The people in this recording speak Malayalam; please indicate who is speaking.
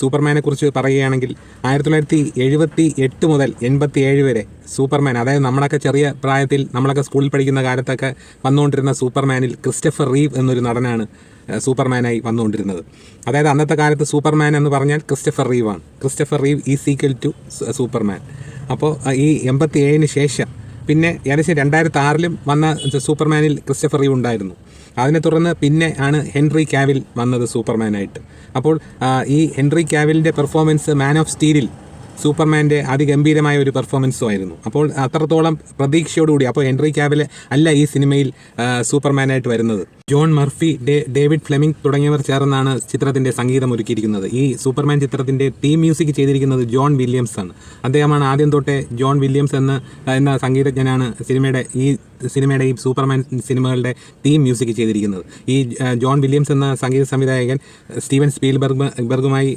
Speaker 1: സൂപ്പർമാനെ കുറിച്ച് പറയുകയാണെങ്കിൽ 1978 മുതൽ 87 വരെ സൂപ്പർമാൻ, അതായത് നമ്മളൊക്കെ ചെറിയ പ്രായത്തിൽ നമ്മളൊക്കെ സ്കൂളിൽ പഠിക്കുന്ന കാലത്തൊക്കെ വന്നുകൊണ്ടിരുന്ന സൂപ്പർമാനിൽ ക്രിസ്റ്റഫർ റീവ് എന്നൊരു നടനാണ് സൂപ്പർമാനായി വന്നുകൊണ്ടിരുന്നത്. അതായത് അന്നത്തെ കാലത്ത് സൂപ്പർമാൻ എന്ന് പറഞ്ഞാൽ ക്രിസ്റ്റഫർ റീവാണ്. Christopher Reeve is equal to Superman. അപ്പോൾ ഈ 87 ശേഷം പിന്നെ ഏകദേശം 2006 വന്ന സൂപ്പർമാനിൽ ക്രിസ്റ്റഫർ റീവ് ഉണ്ടായിരുന്നു. അതിനെ തുടർന്ന് പിന്നെ ആണ് ഹെൻറി കാവിൽ വന്നത് സൂപ്പർമാനായിട്ട്. അപ്പോൾ ഈ ഹെൻറി കാവിലിൻ്റെ പെർഫോമൻസ് മാൻ ഓഫ് സ്റ്റീലിൽ സൂപ്പർമാൻ്റെ അതിഗംഭീരമായ ഒരു പെർഫോമൻസും ആയിരുന്നു. അപ്പോൾ അത്രത്തോളം പ്രതീക്ഷയോടുകൂടി അപ്പോൾ ഹെൻറി കാവിൽ അല്ല ഈ സിനിമയിൽ സൂപ്പർമാനായിട്ട് വരുന്നത്. ജോൺ മർഫി, ഡേവിഡ് ഫ്ലെമിംഗ് തുടങ്ങിയവർ ചേർന്നാണ് ചിത്രത്തിൻ്റെ സംഗീതം ഒരുക്കിയിരിക്കുന്നത്. ഈ സൂപ്പർമാൻ ചിത്രത്തിൻ്റെ തീം മ്യൂസിക് ചെയ്തിരിക്കുന്നത് ജോൺ വില്യംസ് ആണ്. അദ്ദേഹമാണ് ആദ്യം തൊട്ടേ ജോൺ വില്യംസ് എന്ന സംഗീതജ്ഞനാണ് സിനിമയുടെ ഈ സൂപ്പർമാൻ സിനിമകളുടെ തീം മ്യൂസിക് ചെയ്തിരിക്കുന്നത്. ഈ ജോൺ വില്യംസ് എന്ന സംഗീത സംവിധായകൻ സ്റ്റീവൻ സ്പീൽബർഗുമായി